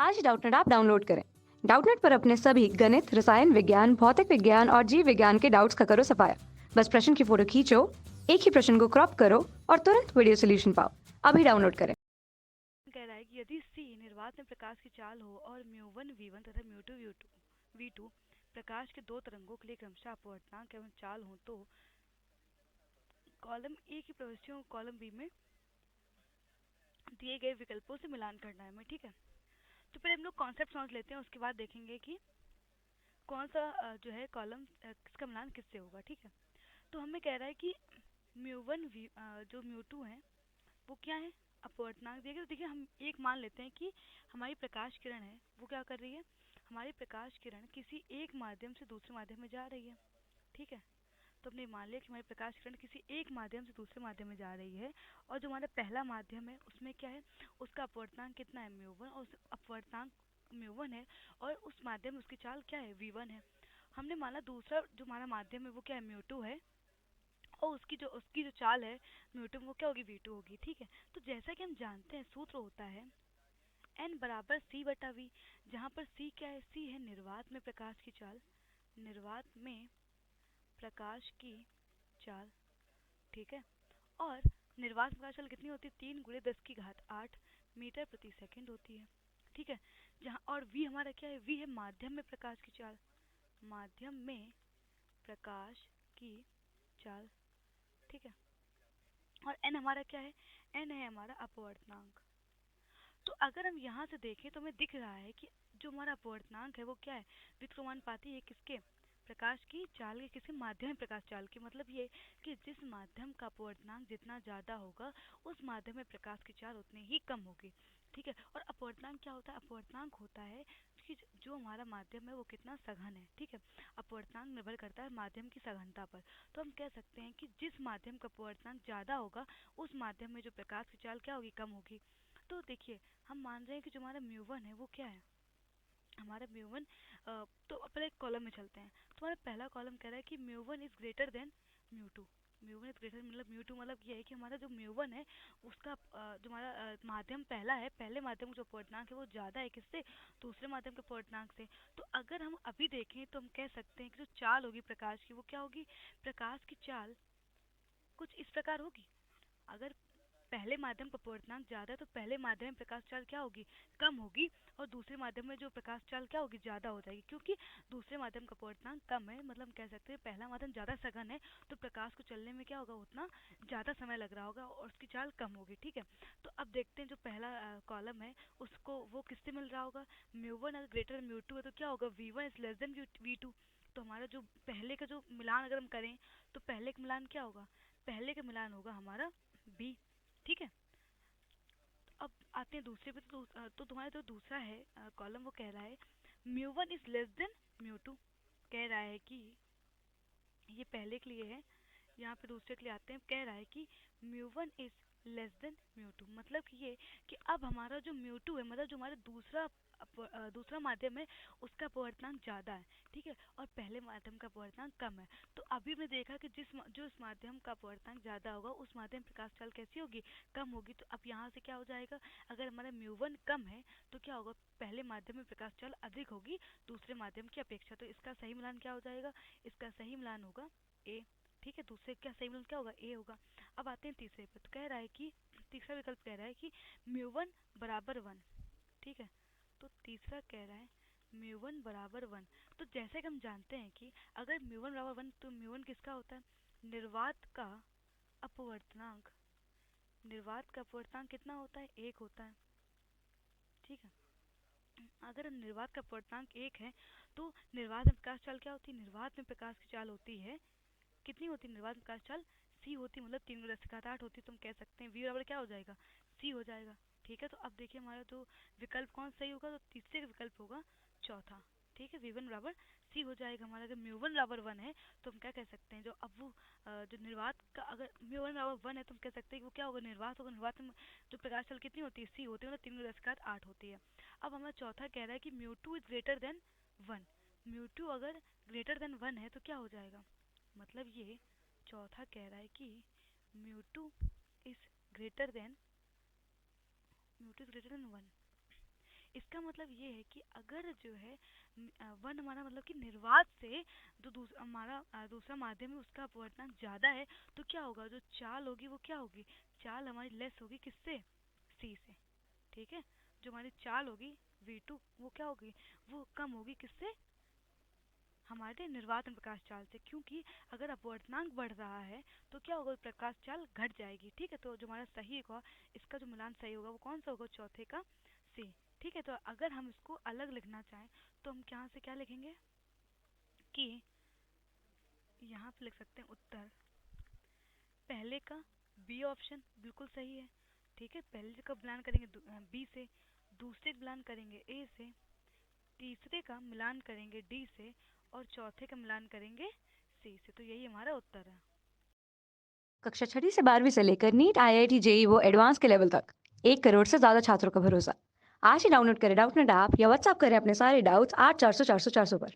आज डाउटनेट आप डाउनलोड करें। डाउटनेट पर अपने सभी गणित, रसायन विज्ञान, भौतिक विज्ञान और जीव विज्ञान के डाउट्स का करो सफाया। बस प्रश्न की फोटो खींचो, एक ही प्रश्न को क्रॉप करो और तुरंत वीडियो सोल्यूशन पाओ। अभी डाउनलोड करें। कह रहा है कि यदि सी निर्वात में प्रकाश की चाल हो और म्यू 1 V1 तथा म्यू 2 V2 प्रकाश के दो तरंगों के लिए क्रमशः अपवर्तनांक एवं चाल हो तो कॉलम ए की प्रविष्टियों को कॉलम बी में दिए गए विकल्पों से मिलान करना है हमें। ठीक है, तो पहले हम लोग कॉन्सेप्ट समझ लेते हैं, उसके बाद देखेंगे कि कौन सा जो है कॉलम किसका मिलान किससे होगा। ठीक है, तो हमें कह रहा है कि जो म्यू 2 है वो क्या है, अपवर्तनांक दिया गया। तो देखिए हम एक मान लेते हैं कि हमारी प्रकाश किरण है वो क्या कर रही है, हमारी प्रकाश किरण किसी एक माध्यम से दूसरे माध्यम में जा रही है। ठीक है, तो हमने मान लिया कि हमारी प्रकाश किरण किसी एक माध्यम से दूसरे माध्यम में जा रही है और जो हमारा पहला माध्यम है उसमें क्या है, उसका अपवर्तनांक कितना है म्यू 1, और उस अपवर्तनांक म्यू 1 है और उस माध्यम में उसकी चाल क्या है V1 है। हमने माना दूसरा जो हमारा माध्यम है वो क्या है म्यू 2 है और उसकी जो चाल है म्यू 2 वो क्या होगी V2 होगी। ठीक है, तो जैसा कि हम जानते हैं सूत्र होता है N बराबर C बटा V, जहाँ पर C क्या है, C है निर्वात में प्रकाश की चाल। निर्वात में प्रकाश की चाल, ठीक है, और निर्वात प्रकाश चाल कितनी होती है, 3 × 10⁸ मीटर प्रति सेकंड होती है। ठीक है, जहाँ और V हमारा क्या है, V है माध्यम में प्रकाश की चाल, माध्यम में प्रकाश की चाल। ठीक है, और N हमारा क्या है, N है हमारा अपवर्तनांक। तो अगर हम यहाँ से देखें तो हमें दिख रहा है कि जो हमारा अपवर्तनांक है वो क्या है, व्युत्क्रमानुपाती है किसके, प्रकाश की चाल के, किसके माध्यम में प्रकाश चाल के। मतलब ये कि जिस माध्यम का अपवर्तनांक जितना ज़्यादा होगा उस माध्यम में प्रकाश की चाल उतनी ही कम होगी। ठीक है, और अपवर्तनांक क्या होता है, अपवर्तनांक होता है कि जो हमारा माध्यम है वो कितना सघन है। ठीक है, अपवर्तनांक निर्भर करता है माध्यम की सघनता पर। तो हम कह सकते हैं कि जिस माध्यम का अपवर्तनांक ज़्यादा होगा उस माध्यम में जो प्रकाश की चाल क्या होगी, कम होगी। तो देखिए हम मान रहे हैं कि जो हमारा म्यू 1 है वो क्या है, हमारा म्यू 1, तो पहले एक कॉलम में चलते हैं। तो हमारा पहला कॉलम कह रहा है कि mu 1 is greater than mu 2। Mu 1 is greater मतलब म्यू 2 मतलब ये है कि हमारा जो म्यू 1 है उसका जो हमारा माध्यम पहला है, पहले माध्यम का जो अपवर्तनांक है वो ज़्यादा है किससे, दूसरे माध्यम के अपवर्तनांक से। तो अगर हम अभी देखें तो हम कह सकते हैं कि जो चाल होगी प्रकाश की वो क्या होगी, प्रकाश की चाल कुछ इस प्रकार होगी। अगर पहले माध्यम का अपवर्तनांक ज़्यादा है तो पहले माध्यम में प्रकाश चाल क्या होगी, कम होगी, और दूसरे माध्यम में जो प्रकाश चाल क्या होगी, ज़्यादा हो जाएगी। क्योंकि दूसरे माध्यम का अपवर्तनांक कम है, मतलब हम कह सकते हैं पहला माध्यम ज़्यादा सघन है तो प्रकाश को चलने में क्या होगा, उतना ज़्यादा समय लग रहा होगा और उसकी चाल कम होगी। ठीक है, तो अब देखते हैं जो पहला कॉलम है उसको वो किससे मिल रहा होगा, म्यू 1 अगर ग्रेटर म्यू 2 है तो क्या होगा, V1 is less than V2। तो हमारा जो पहले का जो मिलान अगर हम करें तो पहले का मिलान क्या होगा, पहले का मिलान होगा हमारा B। ठीक है, अब आते हैं दूसरे पे। तो तुम्हारा जो दूसरा है कॉलम वो कह रहा है mu 1 is less than mu 2। कह रहा है कि ये पहले के लिए है, यहाँ पे दूसरे के लिए आते हैं। कह रहा है कि mu 1 is less than mu 2, मतलब कि ये कि अब हमारा जो म्यू 2 है, मतलब जो हमारा दूसरा माध्यम है उसका अपवर्तनांक ज़्यादा है। ठीक है, और पहले माध्यम का अपवर्तनांक कम है। तो अभी मैं देखा कि जो इस माध्यम का अपवर्तनांक ज़्यादा होगा उस माध्यम प्रकाश चाल कैसी होगी, कम होगी। तो अब यहाँ से क्या हो जाएगा, अगर हमारा म्यू 1 कम है तो क्या होगा, पहले माध्यम में प्रकाश चाल अधिक होगी दूसरे माध्यम की अपेक्षा। तो इसका सही मिलान क्या हो जाएगा, इसका सही मिलान होगा ए। ठीक है, दूसरे का सही मिलान क्या होगा, ए होगा। अब आते हैं तीसरे पे। तो कह रहा है कि तीसरा विकल्प कह रहा है कि म्यू 1 बराबर 1। ठीक है, तो तीसरा कह रहा है म्यू 1 बराबर 1। तो जैसे कि हम जानते हैं कि अगर म्यू 1 बराबर 1 तो म्यू 1 किसका होता है, निर्वात का अपवर्तनांक। निर्वात का अपवर्तनांक कितना होता है, 1 होता है। ठीक है, अगर निर्वात का अपवर्तनांक 1 है तो निर्वात में प्रकाश चाल क्या होती है, निर्वात में प्रकाश की चाल होती है, कितनी होती है निर्वात में प्रकाश चाल, C होती है, मतलब 3 × 10⁸ होती है। तो हम कह सकते हैं V बराबर क्या हो जाएगा, C हो जाएगा। ठीक है, तो अब देखिए हमारा जो विकल्प कौन सही होगा, तो तीसरे का विकल्प होगा चौथा। ठीक है, V1 बराबर C हो जाएगा हमारा। अगर म्यू 1 बराबर 1 है तो हम क्या कह सकते हैं, जो अब वो जो निर्वात का, अगर म्यू 1 बराबर 1 है तो हम कह सकते हैं कि वो क्या होगा, निर्वात होगा। निर्वात में जो प्रकाश चाल कितनी होती है, C होती है, मतलब 3 × 10⁸ होती है। अब हमारा चौथा कह रहा है कि mu 2 is greater than 1। Mu 2 अगर ग्रेटर देन 1 है तो क्या हो जाएगा, मतलब ये चौथा कह रहा है कि mu 2 is greater than mu 2 is greater than 1। इसका मतलब ये है कि अगर जो है वन हमारा मतलब कि निर्वात से जो हमारा दूसरा माध्यम है उसका अपवर्तनांक ज़्यादा है, तो क्या होगा, जो चाल होगी वो क्या होगी, चाल हमारी लेस होगी किससे, सी से। ठीक है, जो हमारी चाल होगी v2 वो क्या होगी, वो कम होगी किससे, हमारे निर्वात में प्रकाश चाल से, क्योंकि अगर अपवर्तनांक बढ़ रहा है तो क्या होगा, प्रकाश चाल घट जाएगी। ठीक है, तो जो हमारा सही होगा, इसका जो मिलान सही होगा वो कौन सा होगा, चौथे का सी। ठीक है, तो अगर हम इसको अलग लिखना चाहें तो हम यहाँ से क्या लिखेंगे कि यहाँ पे लिख सकते हैं उत्तर पहले का बी ऑप्शन बिल्कुल सही है। ठीक है, पहले का मिलान करेंगे बी से, दूसरे का मिलान करेंगे ए से, तीसरे का मिलान करेंगे डी से, और चौथे का मिलान करेंगे सी से। तो यही हमारा उत्तर है। कक्षा 6ठी से 12वीं से लेकर नीट, आईआईटी, जेई वो एडवांस के लेवल तक 1 करोड़ से ज्यादा छात्रों का भरोसा। आज ही डाउनलोड करें डाउटनेट ऐप या व्हाट्सएप करें अपने सारे डाउट्स 8400 400 400 पर।